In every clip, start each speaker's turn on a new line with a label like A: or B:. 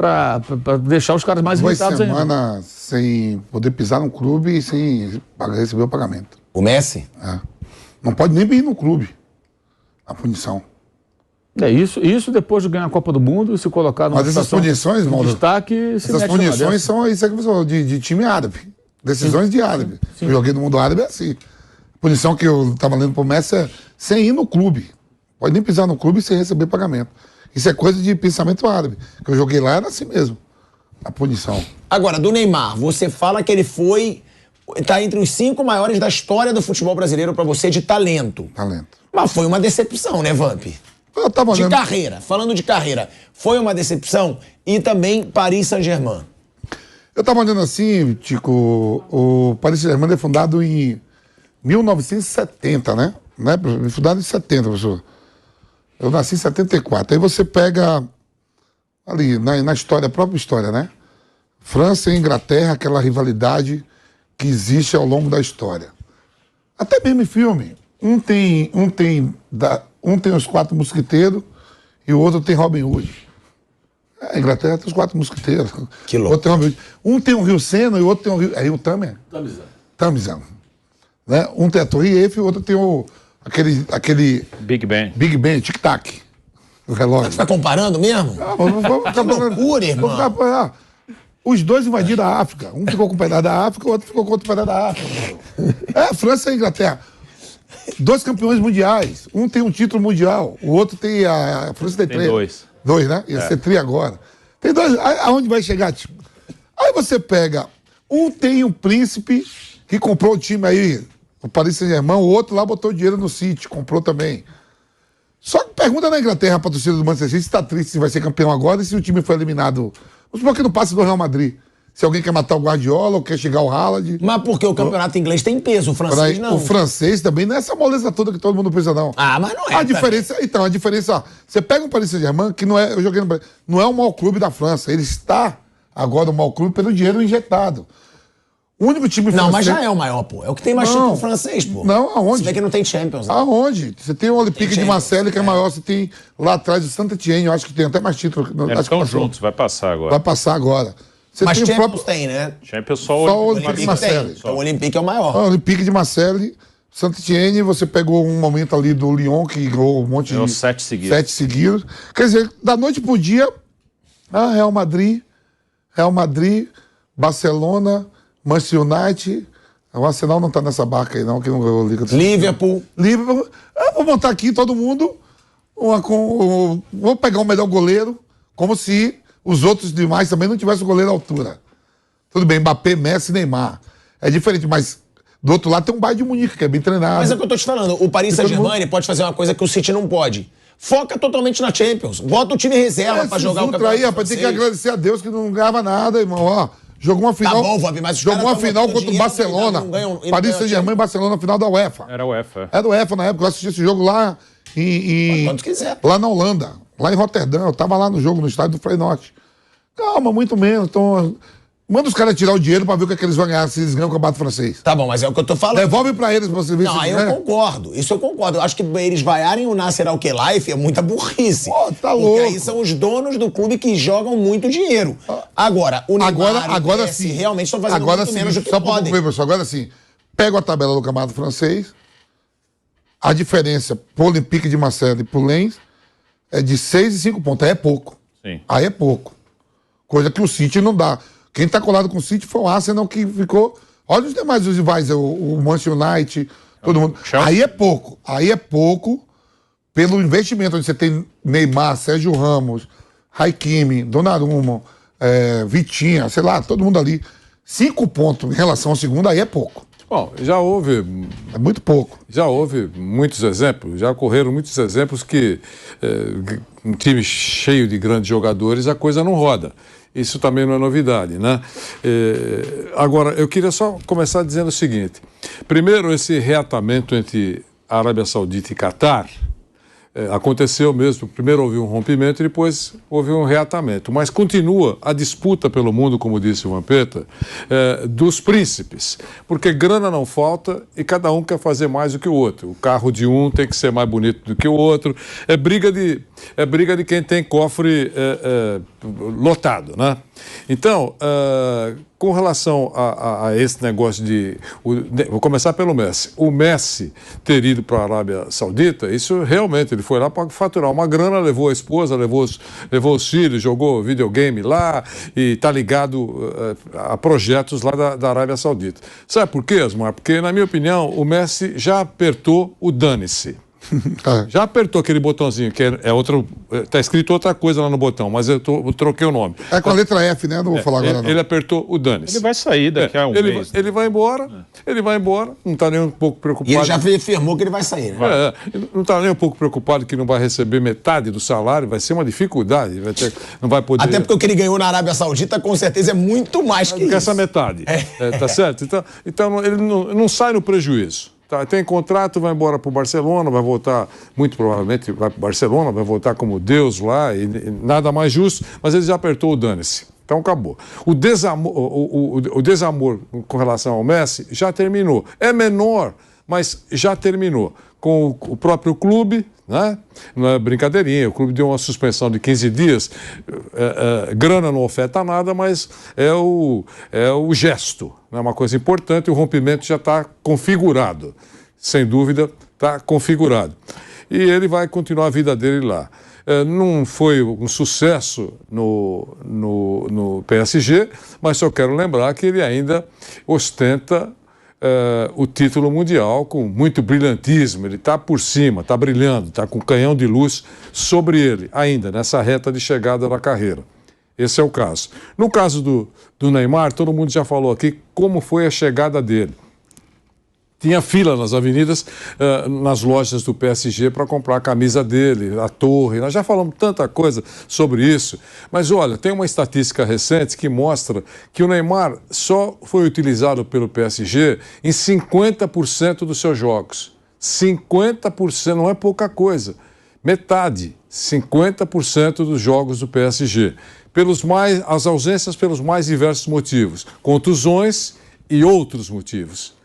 A: para deixar os caras mais irritados ainda.
B: 2 semanas sem poder pisar no clube e sem receber o pagamento.
C: O Messi?
B: Não pode nem ir no clube. A punição.
A: Isso depois de ganhar a Copa do Mundo e se colocar numa
B: Mas essas punições,
A: de destaque,
B: essas punições são isso que você falou, de time árabe. Decisões de árabe.
A: Sim.
B: Eu joguei no mundo árabe assim. Punição que eu estava lendo pro Messi é sem ir no clube. Pode nem pisar no clube sem receber pagamento. Isso é coisa de pensamento árabe. Que eu joguei lá era assim mesmo. A punição.
C: Agora, do Neymar, você fala que ele tá entre os 5 maiores da história do futebol brasileiro pra você de talento. Mas foi uma decepção, né, Vamp?
B: Eu tava olhando...
C: De carreira, falando de carreira, foi uma decepção e também Paris Saint-Germain.
B: Eu tava olhando assim, Tico, o Paris Saint-Germain é fundado em 1970, né? Fundado em 70, professor. Eu nasci em 74. Aí você pega ali, na história, a própria história, né? França e Inglaterra, aquela rivalidade que existe ao longo da história. Até mesmo em filme. Um tem os 4 mosqueteiros e o outro tem Robin Hood. A Inglaterra tem os 4 mosqueteiros.
C: Que louco.
B: Outro tem Robin Hood. Um tem o Rio Sena e o outro tem o Rio... É Rio Tamizan. Né? Um tem a Torre Eiffel e o outro tem aquele...
A: Big Ben,
B: tic-tac. O relógio.
C: Você tá comparando mesmo? Que loucura, irmão.
B: Os dois invadiram a África. Um ficou com o pedaço da África, o outro ficou com outro pedaço da África. França e Inglaterra. 2 campeões mundiais. Um tem um título mundial, o outro tem a França tem 3.
A: Tem 2.
B: 2, né? Ia ser 3 agora. Tem 2. Aonde vai chegar, tipo? Aí você pega, um tem um príncipe que comprou o time aí, o Paris Saint-Germain, o outro lá botou dinheiro no City, comprou também. Só que pergunta na Inglaterra pra torcida do Manchester City se tá triste se vai ser campeão agora e se o time foi eliminado. Vamos supor que não passe do Real Madrid. Se alguém quer matar o Guardiola ou quer chegar o Haaland.
C: Mas porque o campeonato inglês tem peso, o francês não.
B: O francês também não é essa moleza toda que todo mundo pensa, não.
C: Mas não é.
B: A diferença, então, ó, você pega um Paris Saint-Germain, que não é, eu joguei no Brasil, não é o maior clube da França. Ele está agora o maior clube pelo dinheiro injetado. O único time francês...
C: Não, mas já é o maior, pô. É o que tem mais título francês, pô.
B: Não, aonde?
C: Você vê que não tem Champions. Né?
B: Aonde? Você tem o Olympique de Marseille, que é maior. Você tem lá atrás o Saint-Étienne, eu acho que tem até mais título.
A: Eles estão juntos, vai passar agora.
B: Vai passar agora. Você
C: mas
B: tem
C: Champions tem, né?
A: Champions só
B: o Olympique de Marseille.
C: Então o Olympique é o maior.
B: O Olympique de Marseille, Saint-Étienne, você pegou um momento ali do Lyon, que ganhou um monte de...
A: 7 seguidos.
B: 7 seguidos. Quer dizer, da noite pro dia, Real Madrid, Barcelona, Manchester United... O Arsenal não tá nessa barca aí, não, que não ganhou a Liga do
C: Liverpool.
B: Vou montar aqui todo mundo. Vou pegar o melhor goleiro, como se os outros demais também não tivessem o goleiro à altura. Tudo bem, Mbappé, Messi, Neymar. É diferente, mas do outro lado tem um Bayern de Munique, que é bem treinado.
C: Mas é o que eu tô te falando. O Paris Saint-Germain pode fazer uma coisa que o City não pode. Foca totalmente na Champions. Bota o time reserva pra jogar o campeonato.
B: Aí, rapaz, tem que agradecer a Deus que não ganhava nada, irmão. Ó. Jogou uma final.
C: Tá bom, Vabi, mas
B: jogou uma final contra o Barcelona. Paris Saint-Germain e Barcelona na final da UEFA.
A: Era o UEFA.
B: Era o UEFA na época. Eu assisti esse jogo lá
C: quando quiser.
B: Lá na Holanda, lá em Roterdã. Eu tava lá no jogo, no estádio do Feyenoord. Calma, muito menos. Então, manda os caras tirar o dinheiro pra ver o que, é que eles vão ganhar se eles ganham o campeonato francês.
C: Tá bom, mas é o que eu tô falando.
B: Devolve pra eles pra você ver se
C: eles ganham. Concordo. Isso eu concordo. Eu acho que eles vaiarem o Nasser Al-Khelaifi é muita burrice.
B: Tá louco.
C: Porque aí são os donos do clube que jogam muito dinheiro. Agora, o Neymar
B: agora sim.
C: realmente estão fazendo
B: agora
C: muito
B: sim,
C: menos do que
B: só
C: podem.
B: Concluir, professor. Agora sim, pega a tabela do campeonato francês, a diferença pro Olympique de Marseille e pro Lens é de 6 e 5 pontos. Aí é pouco.
A: Sim.
B: Aí é pouco. Coisa que o City não dá. Quem tá colado com o City foi o Arsenal que ficou... Olha os demais os rivais, o Manchester United, todo mundo. Aí é pouco pelo investimento, onde você tem Neymar, Sérgio Ramos, Hakimi, Donnarumma, Vitinha, sei lá, todo mundo ali. 5 pontos em relação ao segundo, aí é pouco.
D: Bom, já houve...
B: É muito pouco.
D: Já houve muitos exemplos, já ocorreram muitos exemplos que um time cheio de grandes jogadores, a coisa não roda. Isso também não é novidade, né? Agora, eu queria só começar dizendo o seguinte. Primeiro, esse reatamento entre Arábia Saudita e Catar Aconteceu mesmo, primeiro houve um rompimento e depois houve um reatamento. Mas continua a disputa pelo mundo, como disse o Vampeta, dos príncipes. Porque grana não falta e cada um quer fazer mais do que o outro. O carro de um tem que ser mais bonito do que o outro. É briga de quem tem cofre lotado, né? Então, com relação a esse negócio vou começar pelo Messi. O Messi ter ido para a Arábia Saudita, isso realmente, ele foi lá para faturar uma grana, levou a esposa, levou os filhos, jogou videogame lá e está ligado a projetos lá da Arábia Saudita. Sabe por quê, Asmar? Porque, na minha opinião, o Messi já apertou o dane-se. Já apertou aquele botãozinho, que é outro. Está escrito outra coisa lá no botão, mas eu troquei o nome.
B: É com a letra F, né? Não vou falar agora, não.
D: Ele apertou o dane-se.
A: Ele vai sair daqui a um mês.
D: Ele vai embora, não está nem um pouco preocupado.
C: E ele já afirmou que ele vai sair, né?
D: Não está nem um pouco preocupado que não vai receber metade do salário, vai ser uma dificuldade, não vai poder.
C: Até porque o que ele ganhou na Arábia Saudita, com certeza, é muito mais que isso.
D: Essa metade. Tá certo? Então ele não sai no prejuízo. Tá, tem contrato, vai embora para o Barcelona, vai voltar, muito provavelmente vai para o Barcelona, vai voltar como Deus lá, e nada mais justo, mas ele já apertou o dane-se. Então acabou. O desamor com relação ao Messi já terminou. É menor, mas já terminou. Com o próprio clube, né? Não é brincadeirinha, o clube deu uma suspensão de 15 dias, grana não afeta nada, mas é o gesto, é uma coisa importante, o rompimento já está configurado, sem dúvida está configurado. E ele vai continuar a vida dele lá. Não foi um sucesso no PSG, mas só quero lembrar que ele ainda ostenta o título mundial com muito brilhantismo. Ele está por cima, está brilhando, está com um canhão de luz sobre ele, ainda nessa reta de chegada da carreira. Esse é o caso. No caso do Neymar, todo mundo já falou aqui como foi a chegada dele. Tinha fila nas avenidas, nas lojas do PSG para comprar a camisa dele, a torre. Nós já falamos tanta coisa sobre isso. Mas olha, tem uma estatística recente que mostra que o Neymar só foi utilizado pelo PSG em 50% dos seus jogos. 50% não é pouca coisa. Metade, 50% dos jogos do PSG. As ausências pelos mais diversos motivos. Contusões e outros motivos.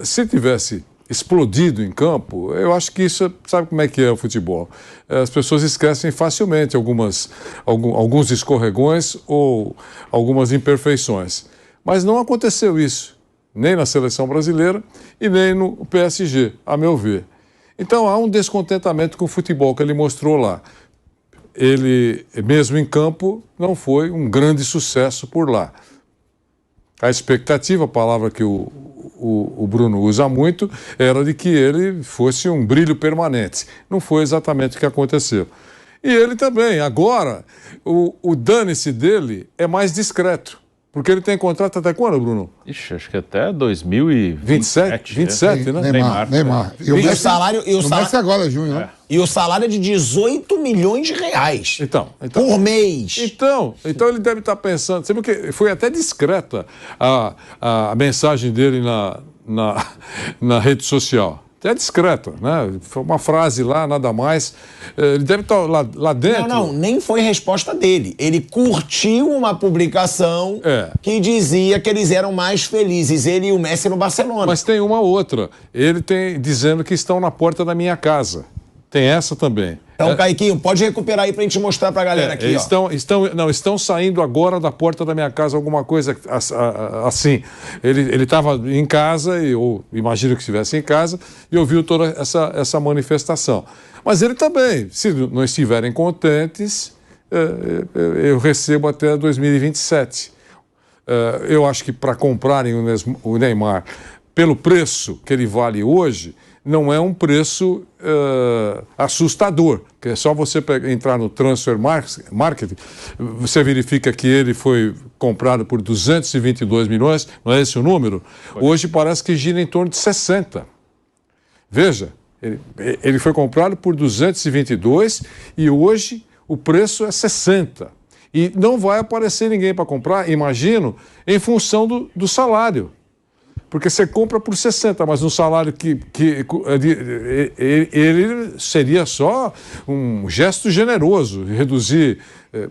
D: Se tivesse explodido em campo, eu acho que isso, sabe como é que é o futebol? As pessoas esquecem facilmente alguns escorregões ou algumas imperfeições. Mas não aconteceu isso, nem na seleção brasileira e nem no PSG, a meu ver. Então há um descontentamento com o futebol que ele mostrou lá. Ele, mesmo em campo, não foi um grande sucesso por lá. A expectativa, a palavra que o Bruno usa muito, era de que ele fosse um brilho permanente. Não foi exatamente o que aconteceu. E ele também, agora, o dane-se dele é mais discreto. Porque ele tem contrato até quando, Bruno?
A: Ixi, acho que até 2027.
D: 27, né?
B: Neymar.
C: E o salário...
B: Começa agora, junho, né?
C: E o salário é de 18 milhões de reais.
D: Então,
C: por mês.
D: Então ele deve estar pensando... Sabe que foi até discreta a mensagem dele na rede social. Até discreta, né? Foi uma frase lá, nada mais. Ele deve estar lá dentro...
C: Não, nem foi resposta dele. Ele curtiu uma publicação que dizia que eles eram mais felizes, ele e o Messi no Barcelona.
D: Mas tem uma outra. Ele dizendo que estão na porta da minha casa. Tem essa também.
C: Então, Caiquinho, pode recuperar aí pra gente mostrar pra galera aqui,
D: estão saindo agora da porta da minha casa, alguma coisa assim. Ele estava em casa, ou imagino que estivesse em casa, e ouviu toda essa manifestação. Mas ele também, se não estiverem contentes, eu recebo até 2027. Eu acho que para comprarem o Neymar pelo preço que ele vale hoje, não é um preço assustador, que é só você entrar no Transfer Market, você verifica que ele foi comprado por 222 milhões, não é esse o número? Hoje parece que gira em torno de 60. Veja, ele foi comprado por 222 e hoje o preço é 60. E não vai aparecer ninguém para comprar, imagino, em função do salário. Porque você compra por 60, mas um salário ele seria só um gesto generoso, reduzir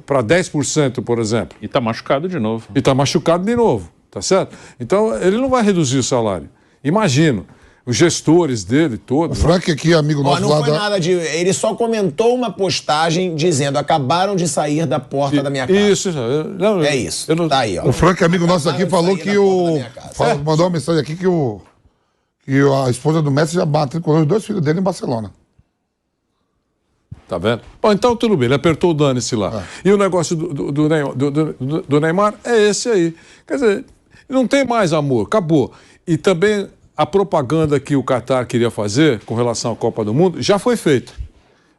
D: para 10%, por exemplo.
A: E está machucado de novo.
D: E está machucado de novo, tá certo? Então, ele não vai reduzir o salário. Imagino. Os gestores dele todos.
B: O Frank aqui, amigo nosso
C: não
B: lá
C: foi nada de... Ele só comentou uma postagem dizendo: acabaram de sair da porta da minha casa.
D: Isso. Não,
C: é isso. Tá aí, ó.
B: O Frank, amigo nosso aqui, falou que mandou uma mensagem aqui que a esposa do Messi já matriculou os 2 filhos dele em Barcelona.
D: Tá vendo? Bom, então tudo bem, ele apertou o dane-se lá. E o negócio do Neymar é esse aí. Quer dizer, não tem mais amor, acabou. E também a propaganda que o Qatar queria fazer com relação à Copa do Mundo já foi feita.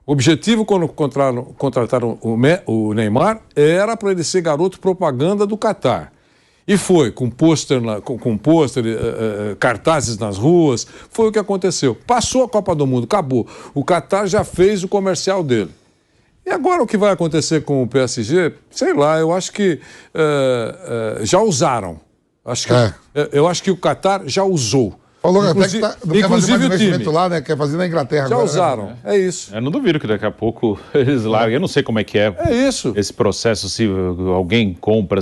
D: O objetivo, quando contrataram o Neymar, era para ele ser garoto propaganda do Qatar. E foi, com pôster, cartazes nas ruas, foi o que aconteceu. Passou a Copa do Mundo, acabou. O Qatar já fez o comercial dele. E agora o que vai acontecer com o PSG? Sei lá, eu acho que já usaram. Eu acho que o Qatar já usou.
B: Falou até que não quer fazer mais investimento lá, né? Quer fazer na Inglaterra.
D: Já
B: agora,
D: usaram,
B: né?
D: é isso.
A: Eu não duvido que daqui a pouco eles larguem. Eu não sei como é que é esse processo, se alguém compra,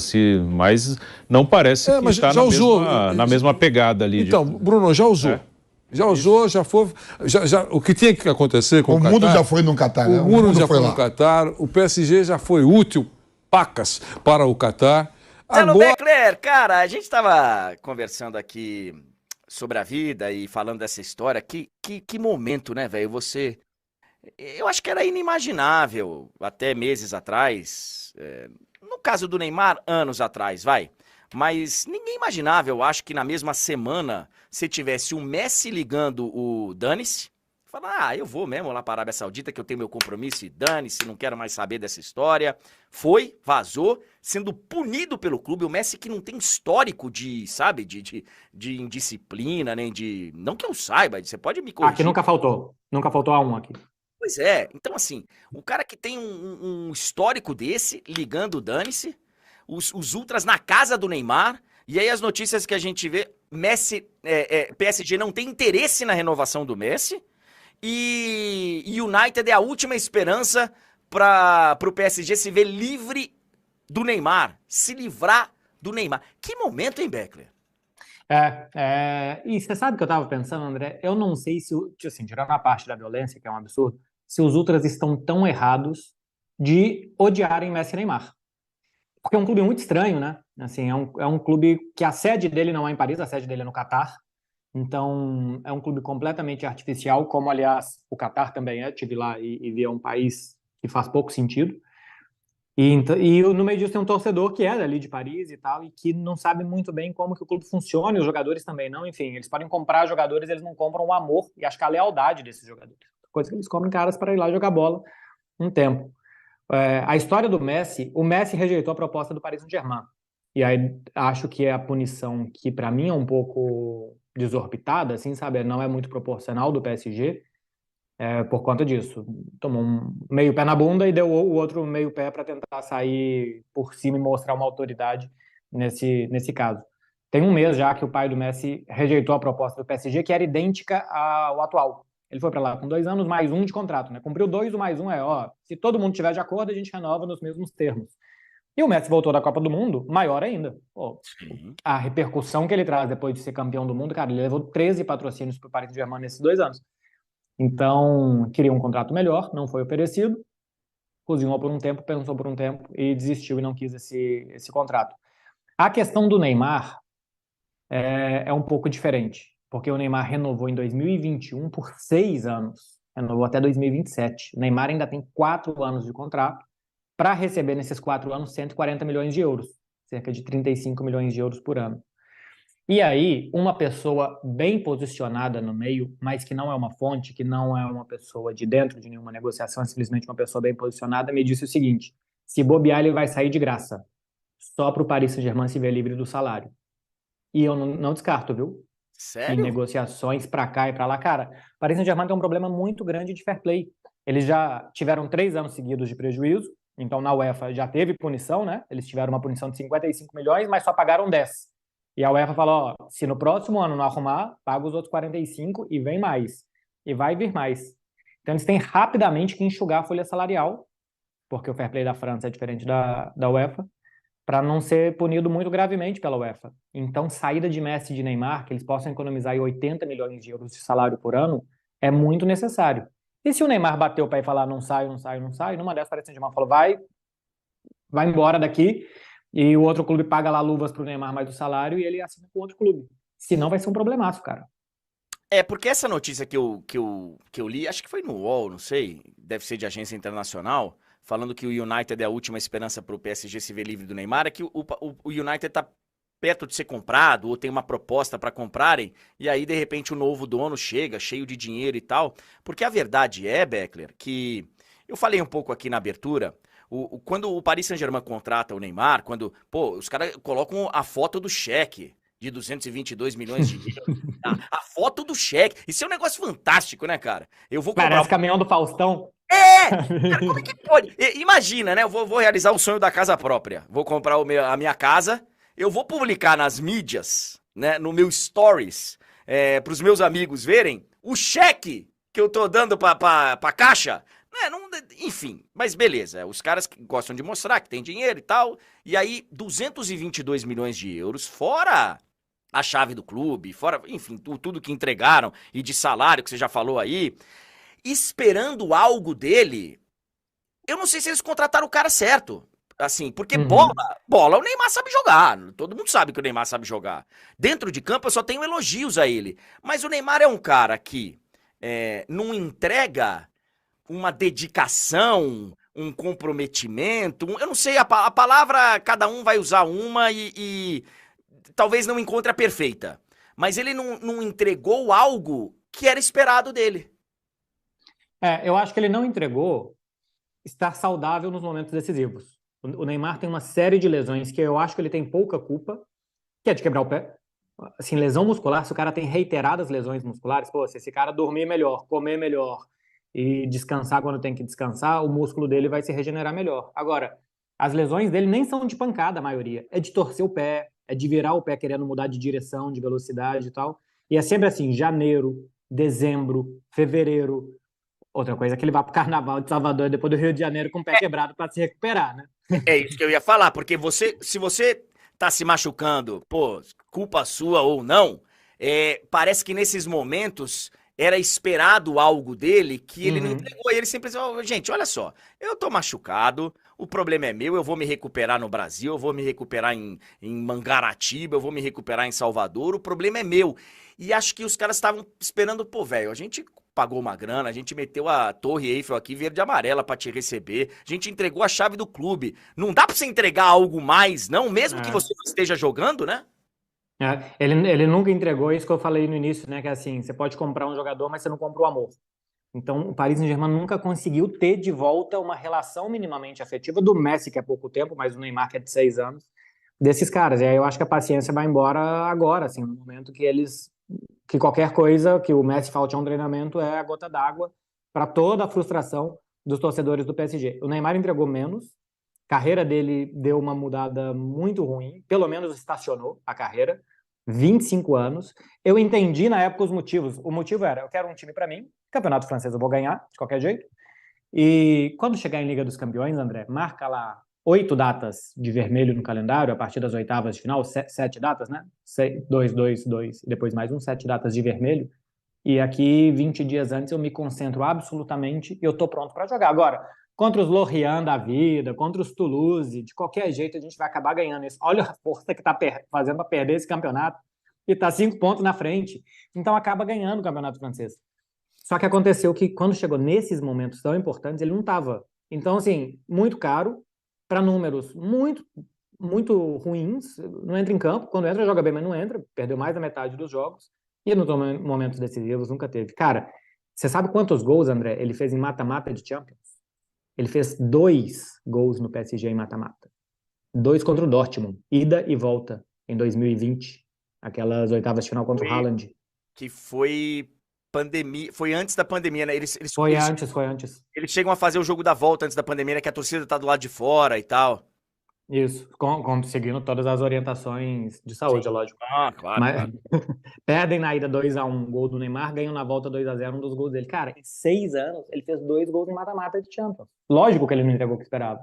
A: mas não parece que está na mesma pegada ali.
D: Então, Bruno, já usou. Já usou, já foi. O que tinha que acontecer com o Qatar...
B: O mundo já foi no Qatar, né?
D: O mundo já foi no Qatar, o PSG já foi útil, pacas, para o Qatar.
E: Marcelo Beckler, cara, a gente estava conversando aqui sobre a vida e falando dessa história. Que momento, né, velho? Eu acho que era inimaginável até meses atrás. No caso do Neymar, anos atrás, vai. Mas ninguém imaginava, eu acho, que na mesma semana se tivesse o Messi ligando o dane-se. Falar, eu vou mesmo lá para a Arábia Saudita, que eu tenho meu compromisso e dane-se, não quero mais saber dessa história. Foi, vazou, sendo punido pelo clube. O Messi que não tem histórico de, sabe, de indisciplina, nem de... Não que eu saiba, você pode me corrigir.
F: Aqui nunca faltou a um aqui.
E: Pois é, então assim, o cara que tem um histórico desse, ligando o dane-se, os ultras na casa do Neymar, e aí as notícias que a gente vê, PSG não tem interesse na renovação do Messi, e United é a última esperança para o PSG se ver livre do Neymar, se livrar do Neymar. Que momento, hein, Beckler?
F: E você sabe o que eu tava pensando, André? Eu não sei se, assim, tirando a parte da violência, que é um absurdo, se os ultras estão tão errados de odiarem Messi e Neymar. Porque é um clube muito estranho, né? Assim, é um clube que a sede dele não é em Paris, a sede dele é no Catar. Então, é um clube completamente artificial, como, aliás, o Catar também é. Estive lá e vi, é um país que faz pouco sentido. E no meio disso tem um torcedor que é dali de Paris e tal, e que não sabe muito bem como que o clube funciona, e os jogadores também não. Enfim, eles podem comprar jogadores, eles não compram o amor e acho que a lealdade desses jogadores. Coisa que eles compram caras para ir lá jogar bola um tempo. A história do Messi, o Messi rejeitou a proposta do Paris Saint-Germain. E aí acho que é a punição que para mim é um pouco desorbitada, assim, sabe? Não é muito proporcional do PSG por conta disso. Tomou um meio pé na bunda e deu o outro meio pé para tentar sair por cima e mostrar uma autoridade nesse caso. Tem um mês já que o pai do Messi rejeitou a proposta do PSG, que era idêntica ao atual. Ele foi para lá com 2 anos mais 1 de contrato, né? Cumpriu 2, o mais 1 se todo mundo tiver de acordo, a gente renova nos mesmos termos. E o Messi voltou da Copa do Mundo, maior ainda. A repercussão que ele traz depois de ser campeão do mundo, cara, ele levou 13 patrocínios para o Paris Saint-Germain nesses 2 anos. Então, queria um contrato melhor, não foi oferecido, cozinhou por um tempo, pensou por um tempo e desistiu e não quis esse contrato. A questão do Neymar é um pouco diferente, porque o Neymar renovou em 2021 por 6 anos, renovou até 2027. O Neymar ainda tem 4 anos de contrato, para receber nesses 4 anos 140 milhões de euros, cerca de 35 milhões de euros por ano. E aí, uma pessoa bem posicionada no meio, mas que não é uma fonte, que não é uma pessoa de dentro de nenhuma negociação, é simplesmente uma pessoa bem posicionada, me disse o seguinte: se bobear, ele vai sair de graça, só para o Paris Saint-Germain se ver livre do salário. E eu não descarto, viu?
E: Sério?
F: Em negociações para cá e para lá. Cara, o Paris Saint-Germain tem um problema muito grande de fair play. Eles já tiveram 3 anos seguidos de prejuízo, então na UEFA já teve punição, né? Eles tiveram uma punição de 55 milhões, mas só pagaram 10. E a UEFA falou, ó, se no próximo ano não arrumar, paga os outros 45 e vem mais. E vai vir mais. Então eles têm rapidamente que enxugar a folha salarial, porque o fair play da França é diferente da UEFA, para não ser punido muito gravemente pela UEFA. Então, saída de Messi e de Neymar, que eles possam economizar aí 80 milhões de euros de salário por ano, é muito necessário. E se o Neymar bater o pé e falar não sai, não sai, não sai, numa dessas, Paris Saint-Germain falou, vai embora daqui, e o outro clube paga lá luvas pro Neymar mais do salário e ele assina com outro clube. Senão vai ser um problemaço, cara.
E: Porque essa notícia que eu li, acho que foi no UOL, não sei, deve ser de agência internacional, falando que o United é a última esperança para o PSG se ver livre do Neymar, é que o United tá perto de ser comprado, ou tem uma proposta para comprarem, e aí, de repente, o novo dono chega, cheio de dinheiro e tal. Porque a verdade é, Beckler, que eu falei um pouco aqui na abertura, quando o Paris Saint-Germain contrata o Neymar, quando, os caras colocam a foto do cheque de 222 milhões de euros. A foto do cheque. Isso é um negócio fantástico, né, cara? Eu vou comprar...
F: Parece caminhão do Faustão.
E: Cara, como é que pode? Imagina, né? Eu vou realizar o sonho da casa própria. Vou comprar a minha casa, eu vou publicar nas mídias, né, no meu stories, pros meus amigos verem o cheque que eu tô dando pra caixa. Enfim, mas beleza, os caras que gostam de mostrar que tem dinheiro e tal, e aí 222 milhões de euros, fora a chave do clube, fora, enfim, tudo que entregaram, e de salário que você já falou aí, esperando algo dele, eu não sei se eles contrataram o cara certo, assim, porque bola o Neymar sabe jogar, todo mundo sabe que o Neymar sabe jogar, dentro de campo eu só tenho elogios a ele, mas o Neymar é um cara que não entrega uma dedicação, um comprometimento, eu não sei, a palavra cada um vai usar uma e talvez não encontre a perfeita, mas ele não entregou algo que era esperado dele.
F: Eu acho que ele não entregou estar saudável nos momentos decisivos. O Neymar tem uma série de lesões que eu acho que ele tem pouca culpa, que é de quebrar o pé. Assim, lesão muscular, se o cara tem reiteradas lesões musculares, se esse cara dormir melhor, comer melhor, e descansar quando tem que descansar, o músculo dele vai se regenerar melhor. Agora, as lesões dele nem são de pancada, a maioria. É de torcer o pé, é de virar o pé querendo mudar de direção, de velocidade e tal. E é sempre assim, janeiro, dezembro, fevereiro. Outra coisa é que ele vai pro Carnaval de Salvador depois do Rio de Janeiro com o pé quebrado para se recuperar, né?
E: É isso que eu ia falar, porque se você tá se machucando, culpa sua ou não, parece que nesses momentos era esperado algo dele que ele não entregou. E ele simplesmente, gente, olha só, eu tô machucado, o problema é meu, eu vou me recuperar no Brasil, eu vou me recuperar em Mangaratiba, eu vou me recuperar em Salvador, o problema é meu. E acho que os caras estavam esperando, velho, a gente pagou uma grana, a gente meteu a Torre Eiffel aqui verde e amarela pra te receber, a gente entregou a chave do clube. Não dá pra você entregar algo mais, não? Mesmo que você não esteja jogando, né?
F: Ele nunca entregou isso que eu falei no início, né? Que é assim, você pode comprar um jogador, mas você não compra o amor. Então, o Paris Saint-Germain nunca conseguiu ter de volta uma relação minimamente afetiva do Messi, que é pouco tempo, mas o Neymar, que é de 6 anos, desses caras. E aí eu acho que a paciência vai embora agora, assim, no momento que qualquer coisa, que o Messi falte a um treinamento é a gota d'água para toda a frustração dos torcedores do PSG. O Neymar entregou menos, a carreira dele deu uma mudada muito ruim, pelo menos estacionou a carreira, 25 anos. Eu entendi na época os motivos. O motivo era, eu quero um time para mim, campeonato francês eu vou ganhar, de qualquer jeito. E quando chegar em Liga dos Campeões, André, marca lá 8 datas de vermelho no calendário, a partir das oitavas de final, 7 datas, né? 2, 2, 2, e depois mais 7 datas de vermelho. E aqui, 20 dias antes, eu me concentro absolutamente e eu tô pronto para jogar. Agora, contra os Lorient da vida, contra os Toulouse, de qualquer jeito a gente vai acabar ganhando isso. Olha a força que tá fazendo para perder esse campeonato e tá 5 pontos na frente. Então acaba ganhando o campeonato francês. Só que aconteceu que quando chegou nesses momentos tão importantes, ele não tava. Então, assim, muito caro, para números muito, muito ruins, não entra em campo. Quando entra, joga bem, mas não entra. Perdeu mais da metade dos jogos. E nos momentos decisivos nunca teve. Cara, você sabe quantos gols, André, ele fez em mata-mata de Champions? Ele fez 2 gols no PSG em mata-mata. 2 contra o Dortmund, ida e volta, em 2020. Aquelas oitavas de final contra o Haaland.
E: Que foi pandemia, foi antes da pandemia, né?
F: Foi antes.
E: Eles chegam a fazer o jogo da volta antes da pandemia, né? Que a torcida tá do lado de fora e tal.
F: Isso, seguindo todas as orientações de saúde,
E: Sim.
F: é lógico.
E: Claro,
F: Mas
E: claro.
F: perdem na ida 2-1, gol do Neymar, ganham na volta 2-0, um dos gols dele. Cara, em 6 anos, ele fez 2 gols em mata-mata de Champions. Lógico que ele não entregou o que esperava.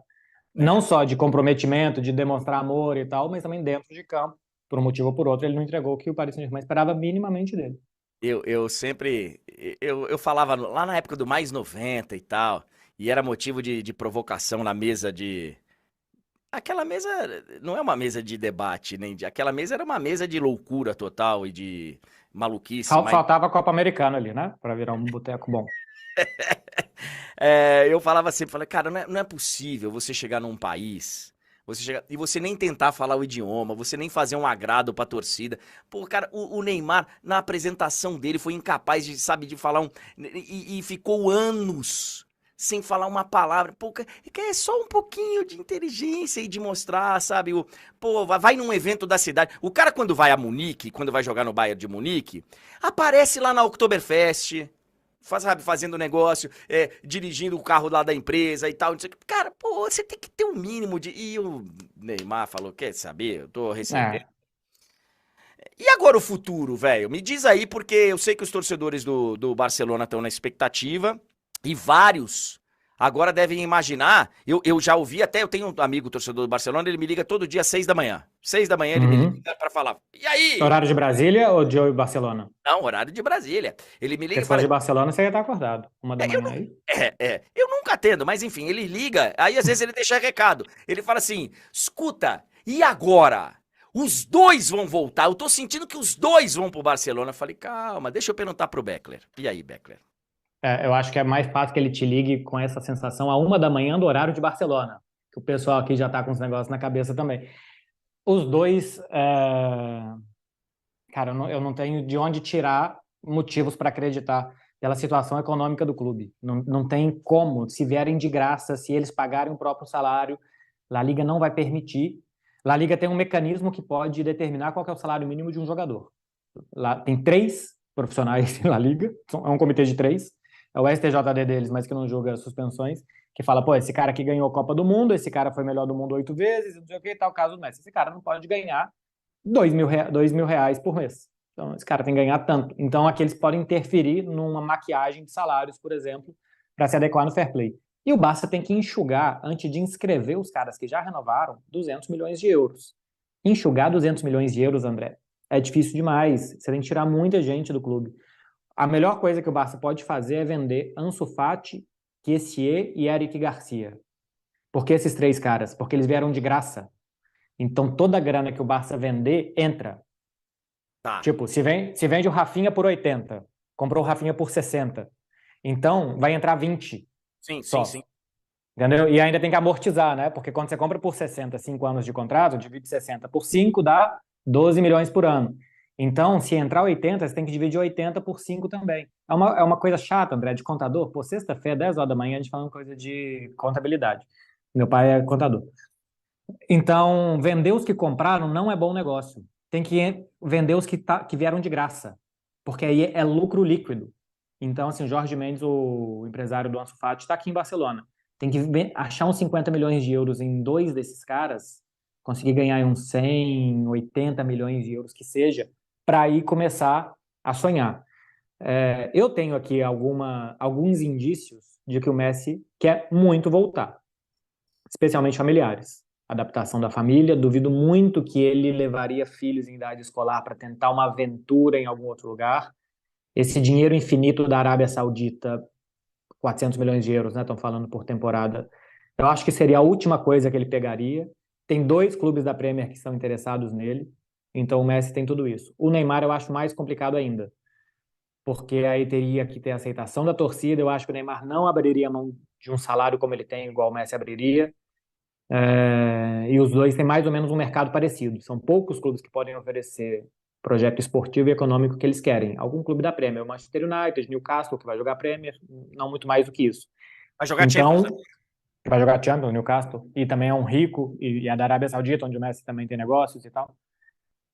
F: Não só de comprometimento, de demonstrar amor e tal, mas também dentro de campo. Por um motivo ou por outro, ele não entregou o que o Paris Saint-Germain esperava minimamente dele.
E: Eu sempre. Eu falava lá na época do mais 90 e tal, e era motivo de provocação na mesa de. Aquela mesa não é uma mesa de debate, nem de. Aquela mesa era uma mesa de loucura total e de maluquice.
F: Faltava a Copa Americana ali, né? Pra virar um boteco bom.
E: Eu falava sempre, cara, não é possível você chegar num país, e você nem tentar falar o idioma, você nem fazer um agrado pra torcida. Pô, cara, o Neymar, na apresentação dele, foi incapaz de, sabe, de falar e ficou anos sem falar uma palavra. Pô, é só um pouquinho de inteligência e de mostrar, sabe? Pô, vai num evento da cidade. O cara, quando vai a Munique, quando vai jogar no Bayern de Munique, aparece lá na Oktoberfest, fazendo negócio, dirigindo o carro lá da empresa e tal. Não sei o que. Cara, pô, você tem que ter um mínimo de. E o Neymar falou: quer saber? Eu tô recebendo. E agora o futuro, velho? Me diz aí, porque eu sei que os torcedores do Barcelona estão na expectativa e vários agora devem imaginar. Eu já ouvi até, eu tenho um amigo torcedor do Barcelona, ele me liga todo dia às 6 da manhã. 6 da manhã ele me liga pra falar: e aí?
F: Horário de Brasília ou de Barcelona?
E: Não, horário de Brasília. Ele me liga
F: e fala: de Barcelona, você ia estar acordado. 1 da manhã aí.
E: Eu nunca atendo, mas enfim, ele liga, aí às vezes ele deixa recado. Ele fala assim: escuta, e agora? Os dois vão voltar. Eu tô sentindo que os dois vão pro Barcelona. Eu falei: calma, deixa eu perguntar pro Beckler. E aí, Beckler?
F: Eu acho que é mais fácil que ele te ligue com essa sensação a 1 da manhã do horário de Barcelona. Que o pessoal aqui já tá com os negócios na cabeça também. Os dois, cara, eu não tenho de onde tirar motivos para acreditar pela situação econômica do clube. Não tem como, se vierem de graça, se eles pagarem o próprio salário, La Liga não vai permitir. La Liga tem um mecanismo que pode determinar qual que é o salário mínimo de um jogador. Lá tem 3 profissionais na Liga, é um comitê de 3, é o STJD deles, mas que não julga suspensões, que fala: pô, esse cara aqui ganhou a Copa do Mundo, esse cara foi melhor do mundo 8 vezes, não sei o que, tal caso do Messi. Esse cara não pode ganhar R$ 2.000 por mês. Então, esse cara tem que ganhar tanto. Então, aqui eles podem interferir numa maquiagem de salários, por exemplo, para se adequar no fair play. E o Barça tem que enxugar, antes de inscrever os caras que já renovaram, 200 milhões de euros. Enxugar 200 milhões de euros, André, é difícil demais. Você tem que tirar muita gente do clube. A melhor coisa que o Barça pode fazer é vender Ansu Fati, Kessié e Eric Garcia. Por que esses 3 caras? Porque eles vieram de graça. Então, toda a grana que o Barça vender, entra.
E: Tá.
F: Tipo, se vende o Rafinha por 80, comprou o Rafinha por 60. Então, vai entrar 20.
E: Sim.
F: Entendeu? E ainda tem que amortizar, né? Porque quando você compra por 60, 5 anos de contrato, divide 60 por 5, dá 12 milhões por ano. Então, se entrar 80, você tem que dividir 80 por 5 também. É uma coisa chata, André, de contador. Pô, sexta-feira, 10 horas da manhã, a gente falando coisa de contabilidade. Meu pai é contador. Então, vender os que compraram não é bom negócio. Tem que vender os que vieram de graça, porque aí é lucro líquido. Então, assim, o Jorge Mendes, o empresário do Ansu Fati, está aqui em Barcelona. Tem que achar uns 50 milhões de euros em 2 desses caras, conseguir ganhar uns 100, 80 milhões de euros que seja, para aí começar a sonhar. Eu tenho aqui alguns indícios de que o Messi quer muito voltar, especialmente familiares. Adaptação da família, duvido muito que ele levaria filhos em idade escolar para tentar uma aventura em algum outro lugar. Esse dinheiro infinito da Arábia Saudita, 400 milhões de euros, né, estão falando por temporada, eu acho que seria a última coisa que ele pegaria. Tem 2 clubes da Premier que são interessados nele, então o Messi tem tudo isso. O Neymar eu acho mais complicado ainda, porque aí teria que ter aceitação da torcida. Eu acho que o Neymar não abriria mão de um salário como ele tem, igual o Messi abriria. E os dois têm mais ou menos um mercado parecido. São poucos clubes que podem oferecer projeto esportivo e econômico que eles querem. Algum clube da Premier, o Manchester United, Newcastle, que vai jogar Premier, não muito mais do que isso.
E: Vai jogar Champions, né?
F: Vai jogar Champions, Newcastle, e também é um rico, e é da Arábia Saudita, onde o Messi também tem negócios e tal.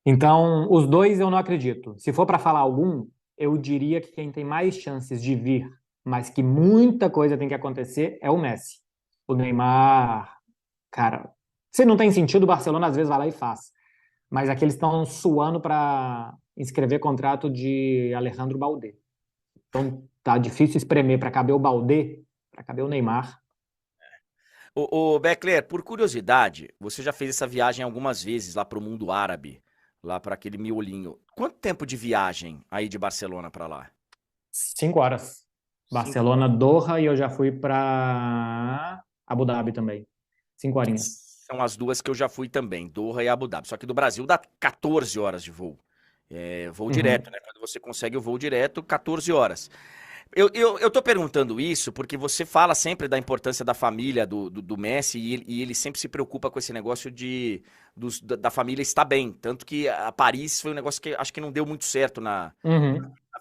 F: Então, os dois eu não acredito. Se for para falar algum, eu diria que quem tem mais chances de vir, mas que muita coisa tem que acontecer, é o Messi. O Neymar, cara, Se não tem sentido, o Barcelona às vezes vai lá e faz. Mas aqui eles estão suando para inscrever contrato de Alejandro Balde. Então tá difícil espremer para caber o Balde, para caber o Neymar.
E: Ô Beckler, por curiosidade, você já fez essa viagem algumas vezes lá para o mundo árabe, lá para aquele miolinho. Quanto tempo de viagem aí de Barcelona para lá?
F: 5 horas. Barcelona, Doha, e eu já fui para Abu Dhabi também. 5 horinhas.
E: São as duas que eu já fui também, Doha e Abu Dhabi. Só que do Brasil dá 14 horas de voo. Voo direto, né? Quando você consegue o voo direto, 14 horas. Eu tô perguntando isso porque você fala sempre da importância da família do Messi e ele sempre se preocupa com esse negócio da família estar bem. Tanto que a Paris foi um negócio que acho que não deu muito certo na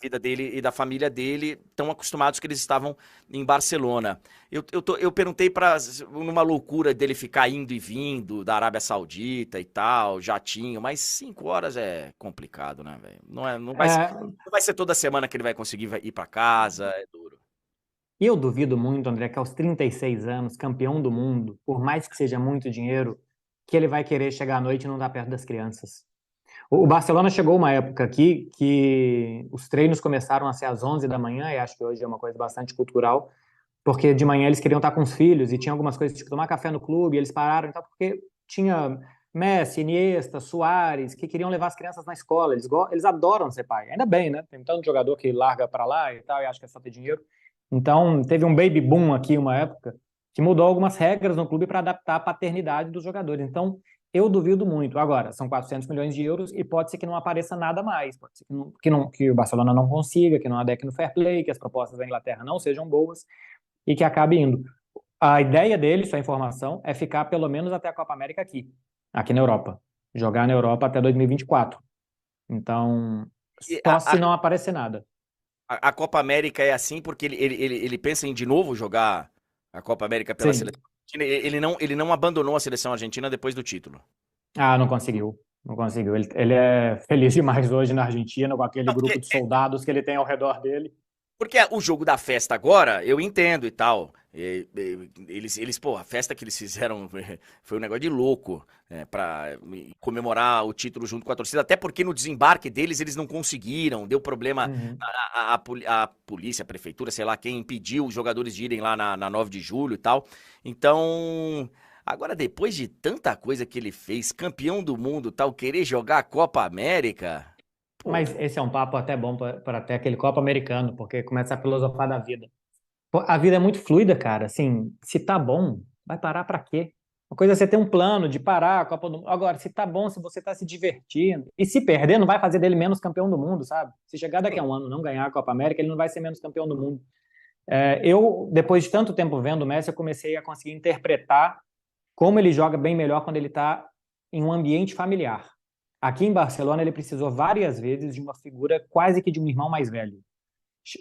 E: vida dele e da família dele, tão acostumados que eles estavam em Barcelona. Eu perguntei numa loucura dele ficar indo e vindo da Arábia Saudita e tal, jatinho, mas 5 horas é complicado, né, velho? Não vai ser toda semana que ele vai conseguir ir para casa, é duro.
F: E eu duvido muito, André, que aos 36 anos, campeão do mundo, por mais que seja muito dinheiro, que ele vai querer chegar à noite e não dar perto das crianças. O Barcelona chegou uma época aqui que os treinos começaram a ser às 11 da manhã, e acho que hoje é uma coisa bastante cultural, porque de manhã eles queriam estar com os filhos e tinha algumas coisas, tipo tomar café no clube, e eles pararam e tal, porque tinha Messi, Iniesta, Suárez, que queriam levar as crianças na escola. Eles adoram ser pai. Ainda bem, né? Tem tanto jogador que larga para lá e tal, e acha que é só ter dinheiro. Então, teve um baby boom aqui, uma época, que mudou algumas regras no clube para adaptar a paternidade dos jogadores. Então, eu duvido muito. Agora, são 400 milhões de euros e pode ser que não apareça nada mais. Pode ser que o Barcelona não consiga, que não adeque no fair play, que as propostas da Inglaterra não sejam boas e que acabe indo. A ideia dele, sua informação, é ficar pelo menos até a Copa América aqui na Europa. Jogar na Europa até 2024. Então, só se não aparecer nada.
E: A Copa América é assim porque ele pensa em de novo jogar a Copa América pela seleção argentina. Ele não abandonou a seleção argentina depois do título.
F: Não conseguiu. Não conseguiu. Ele é feliz demais hoje na Argentina, com aquele grupo de soldados que ele tem ao redor dele.
E: Porque o jogo da festa agora, eu entendo e tal. A festa que eles fizeram foi um negócio de louco, pra comemorar o título junto com a torcida. Até porque no desembarque deles, eles não conseguiram, deu problema. A polícia, a prefeitura, sei lá quem, impediu os jogadores de irem lá na 9 de julho e tal. Então, agora depois de tanta coisa que ele fez, campeão do mundo tal, querer jogar a Copa América...
F: Mas esse é um papo até bom para ter aquele Copa Americano, porque começa a filosofar da vida. Pô, a vida é muito fluida, cara. Assim, se tá bom, vai parar para quê? Uma coisa é você ter um plano de parar a Copa do Mundo. Agora, se tá bom, se você tá se divertindo, e se perder, não vai fazer dele menos campeão do mundo, sabe? Se chegar daqui a um ano e não ganhar a Copa América, ele não vai ser menos campeão do mundo. Eu, depois de tanto tempo vendo o Messi, eu comecei a conseguir interpretar como ele joga bem melhor quando ele tá em um ambiente familiar. Aqui em Barcelona, ele precisou várias vezes de uma figura quase que de um irmão mais velho.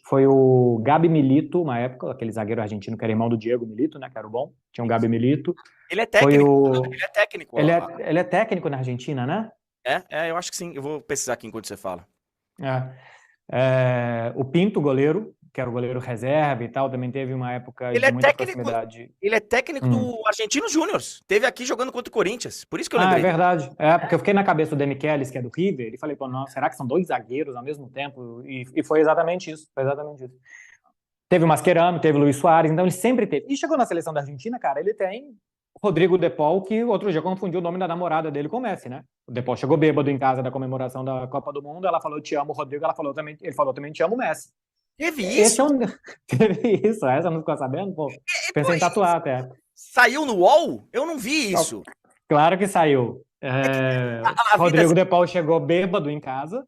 F: Foi o Gabi Milito, uma época, aquele zagueiro argentino que era irmão do Diego Milito, né, que era o bom. Tinha um Gabi Milito.
E: Ele é técnico. Ele é técnico.
F: Ele é técnico na Argentina, né?
E: Eu acho que sim. Eu vou pesquisar aqui enquanto você fala.
F: O Pinto, goleiro, que era o goleiro reserva e tal, também teve uma época de muita proximidade.
E: Ele é técnico do Argentinos Júniors. Teve aqui jogando contra o Corinthians. Por isso que eu lembrei.
F: É verdade. Porque eu fiquei na cabeça do Demichelis, que é do River, e falei, pô, não, será que são 2 zagueiros ao mesmo tempo? E foi exatamente isso. Teve o Mascherano, teve o Luis Suárez, então ele sempre teve. E chegou na seleção da Argentina, cara, ele tem Rodrigo De Paul, que outro dia confundiu o nome da namorada dele com o Messi, né? O De Paul chegou bêbado em casa da comemoração da Copa do Mundo, ela falou, te amo, Rodrigo, ele falou também, te amo, Messi.
E: Teve isso?
F: Teve isso, essa não ficou sabendo? Pô, pensei em tatuar até.
E: Saiu no UOL? Eu não vi isso.
F: Claro que saiu. Rodrigo De Paul chegou bêbado em casa,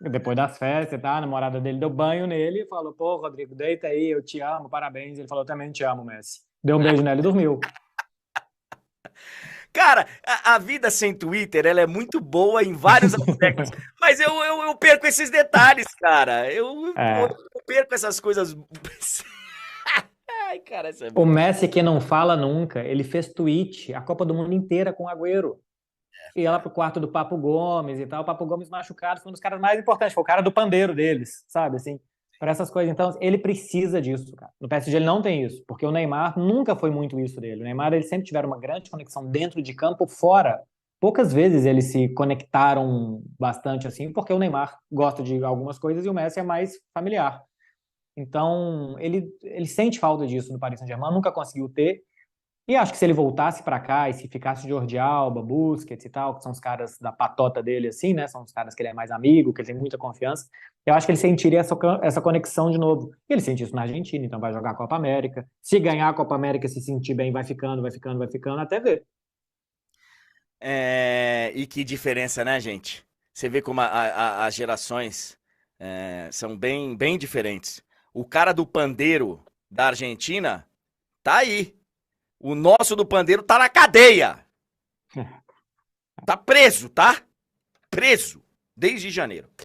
F: depois das festas e tal, a namorada dele deu banho nele e falou, pô, Rodrigo, deita aí, eu te amo, parabéns. Ele falou, também te amo, Messi. Deu um beijo nela e dormiu.
E: Cara, a vida sem Twitter, ela é muito boa em vários aspectos, mas eu perco esses detalhes, cara. Eu perco essas coisas. Ai, cara, isso é bom.
F: O Messi, que não fala nunca, ele fez tweet a Copa do Mundo inteira com o Agüero. E ela pro quarto do Papo Gomes e tal, o Papo Gomes machucado, foi um dos caras mais importantes, foi o cara do pandeiro deles, sabe, assim. Para essas coisas, então, ele precisa disso, cara. No PSG ele não tem isso, porque o Neymar nunca foi muito isso dele. O Neymar, eles sempre tiveram uma grande conexão dentro de campo, fora. Poucas vezes eles se conectaram bastante assim, porque o Neymar gosta de algumas coisas e o Messi é mais familiar. Então, ele sente falta disso no Paris Saint-Germain, nunca conseguiu ter. E acho que se ele voltasse para cá e se ficasse Jordi Alba, Busquets e tal, que são os caras da patota dele, assim, né? São os caras que ele é mais amigo, que ele tem muita confiança. Eu acho que ele sentiria essa conexão de novo. E ele sente isso na Argentina, então vai jogar a Copa América. Se ganhar a Copa América, se sentir bem, vai ficando, até ver.
E: E que diferença, né, gente? Você vê como as gerações são bem, bem diferentes. O cara do pandeiro da Argentina tá aí. O nosso do pandeiro tá na cadeia. Tá preso, tá? Preso. Desde janeiro.